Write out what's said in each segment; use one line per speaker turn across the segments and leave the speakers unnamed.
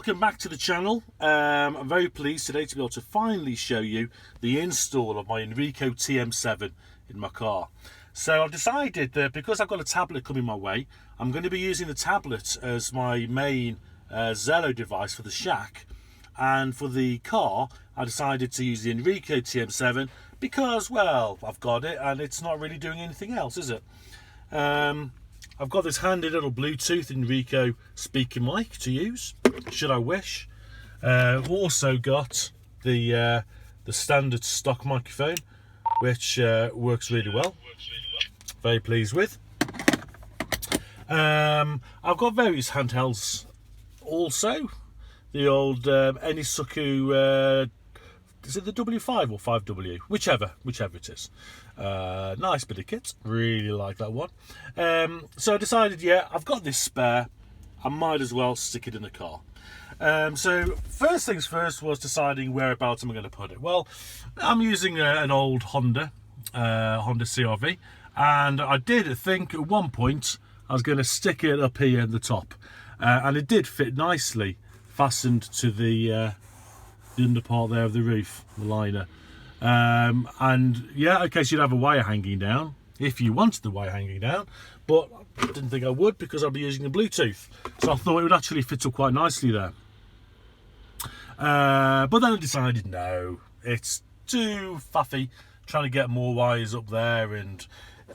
Welcome back to the channel. I'm very pleased today to be able to finally show you the install of my Inrico TM7 in my car. So I've decided that because I've got a tablet coming my way, I'm going to be using the tablet as my main Zello device for the shack, and for the car I decided to use the Inrico TM7 because, well, I've got it and it's not really doing anything else, is it? I've got this handy little Bluetooth Inrico speaker mic to use, should I wish. Also got the standard stock microphone, which works really well. Very pleased with. I've got various handhelds also. The old Inrico, is it the W5 or 5W? Whichever it is. Nice bit of kit, really like that one. So I decided, yeah, I've got this spare, I might as well stick it in the car. So first things first was deciding whereabouts am I going to put it. Well, I'm using an old Honda CR-V, and I did think at one point I was going to stick it up here in the top, and it did fit nicely, fastened to the under part there of the roof, the liner. And yeah, okay, so you'd have a wire hanging down if you wanted the wire hanging down, but I didn't think I would because I'd be using the Bluetooth, so I thought it would actually fit up quite nicely there. But then I decided no, it's too faffy trying to get more wires up there, and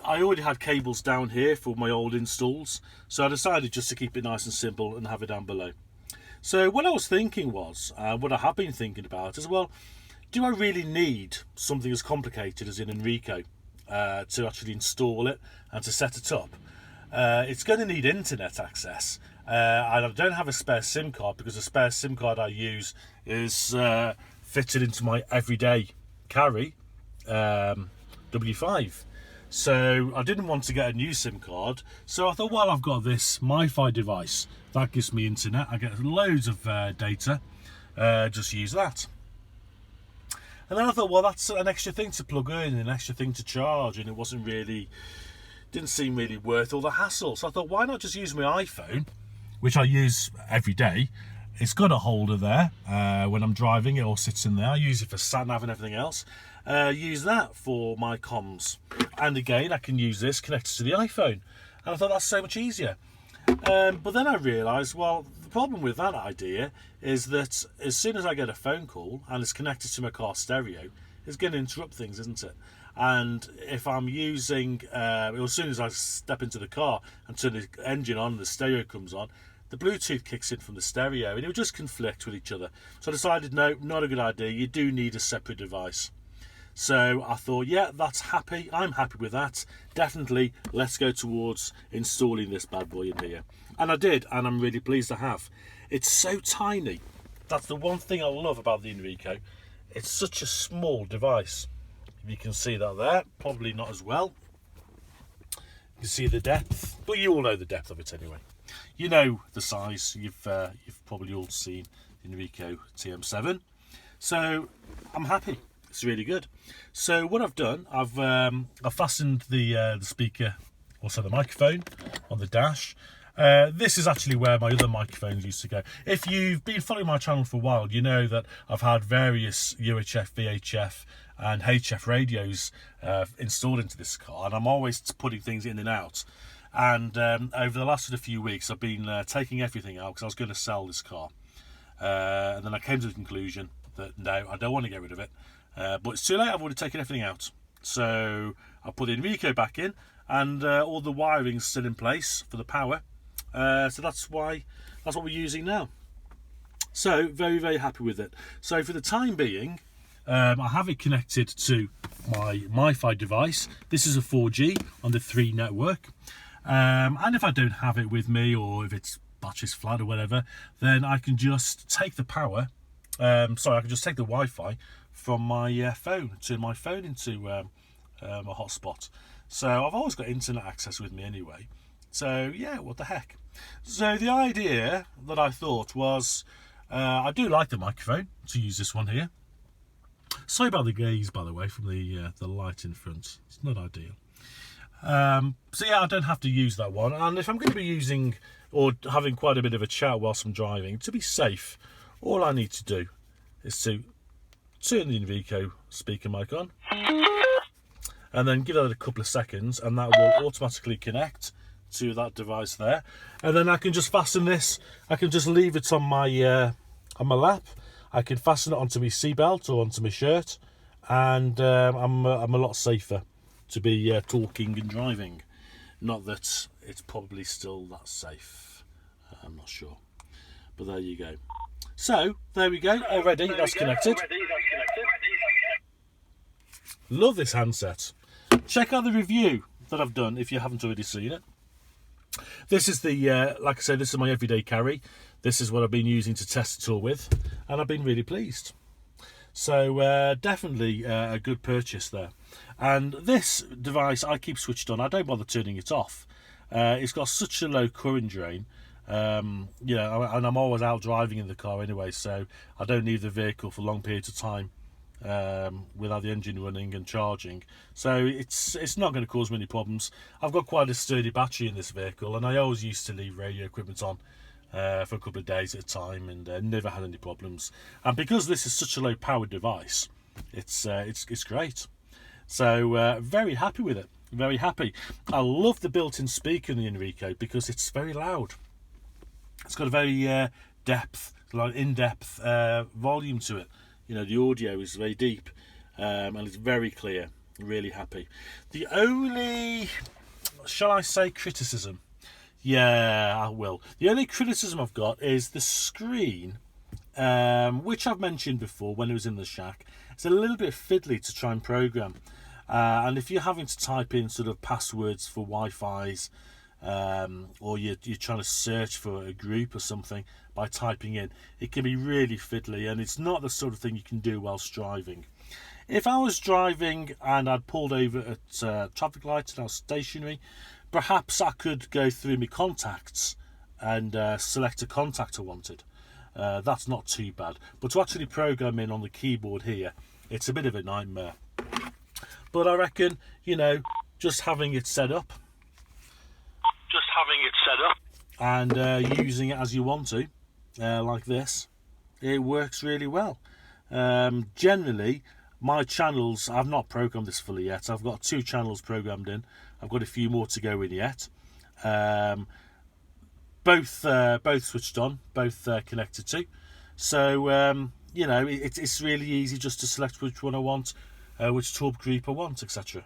I already had cables down here for my old installs, so I decided just to keep it nice and simple and have it down below. So what I was thinking was, what I have been thinking about is, well, do I really need something as complicated as an Inrico to actually install it and to set it up? It's going to need internet access, and I don't have a spare SIM card because the spare SIM card I use is fitted into my everyday carry W5. So I didn't want to get a new SIM card, so I thought, well, I've got this MiFi device that gives me internet, I get loads of data, just use that. And then I thought, well, that's an extra thing to plug in, an extra thing to charge, and it didn't seem really worth all the hassle. So I thought, why not just use my iPhone, which I use every day. It's got a holder there when I'm driving, it all sits in there. I use it for sat nav and everything else. Use that for my comms, and again I can use this connected to the iPhone, and I thought that's so much easier. But then I realised, well, the problem with that idea is that as soon as I get a phone call and it's connected to my car stereo, it's going to interrupt things, isn't it? And if I'm using, as soon as I step into the car and turn the engine on and the stereo comes on, the Bluetooth kicks in from the stereo and it would just conflict with each other. So I decided, no, not a good idea. You do need a separate device. So I thought, yeah, I'm happy with that. Definitely, let's go towards installing this bad boy in here. And I did, and I'm really pleased I have. It's so tiny. That's the one thing I love about the Inrico. It's such a small device. If you can see that there, probably not as well. You can see the depth, but you all know the depth of it anyway. You know the size. You've probably all seen the Inrico TM7. So I'm happy. It's really good. So what I've done, I've fastened the speaker, also the microphone, on the dash. This is actually where my other microphones used to go. If you've been following my channel for a while, you know that I've had various UHF, VHF and HF radios installed into this car, and I'm always putting things in and out. And over the last few weeks I've been taking everything out because I was going to sell this car. And then I came to the conclusion that no, I don't want to get rid of it. But it's too late, I've already taken everything out. So I put the Inrico back in, and all the wiring's still in place for the power. So that's what we're using now. So very, very happy with it. So for the time being, I have it connected to my MiFi device. This is a 4G on the 3 network. And if I don't have it with me, or if its battery's flat or whatever, then I can just take the power. I can just take the Wi-Fi from my phone, turn my phone into a hotspot. So I've always got internet access with me anyway. So yeah, what the heck. So the idea that I thought was, I do like the microphone, to use this one here. Sorry about the gaze, by the way, from the light in front. It's not ideal. So yeah, I don't have to use that one. And if I'm going to be using or having quite a bit of a chat whilst I'm driving, to be safe, all I need to do is to turn the Inrico speaker mic on and then give that a couple of seconds, and that will automatically connect to that device there. And then I can just fasten this, I can just leave it on my lap, I can fasten it onto my seatbelt or onto my shirt, and I'm a lot safer to be talking and driving. Not that it's probably still that safe, I'm not sure, but there you go. So there we go, already that's connected. Love this handset. Check out the review that I've done if you haven't already seen it. This is the like I said, this is my everyday carry. This is what I've been using to test it all with, and I've been really pleased. So definitely a good purchase there. And this device I keep switched on. I don't bother turning it off. It's got such a low current drain. You know, and I'm always out driving in the car anyway, so I don't leave the vehicle for long periods of time without the engine running and charging. So it's not going to cause me any problems. I've got quite a sturdy battery in this vehicle, and I always used to leave radio equipment on for a couple of days at a time, and never had any problems. And because this is such a low powered device, it's great. So very happy with it, very happy. I love the built-in speaker in the Inrico because it's very loud. It's got a very in-depth volume to it. You know, the audio is very deep, and it's very clear. Really happy. The only, shall I say, criticism? Yeah, I will. The only criticism I've got is the screen, which I've mentioned before when it was in the shack. It's a little bit fiddly to try and program, and if you're having to type in sort of passwords for Wi-Fi's, or you're trying to search for a group or something by typing in, it can be really fiddly, and it's not the sort of thing you can do whilst driving. If I was driving and I'd pulled over at traffic lights and I was stationary, perhaps I could go through my contacts and select a contact I wanted. That's not too bad, but to actually program in on the keyboard here, it's a bit of a nightmare. But I reckon, you know, just having it set up and using it as you want to, like this, it works really well. Generally, my channels, I've not programmed this fully yet. I've got 2 channels programmed in. I've got a few more to go in yet. Both switched on, both connected to. So you know, it's really easy just to select which one I want, which talk group I want, etc.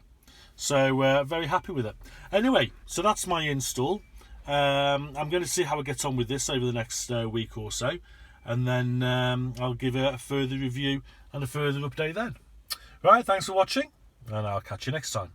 So very happy with it. Anyway, so that's my install. I'm going to see how I get on with this over the next week or so, and then I'll give a further review and a further update then. Right, thanks for watching, and I'll catch you next time.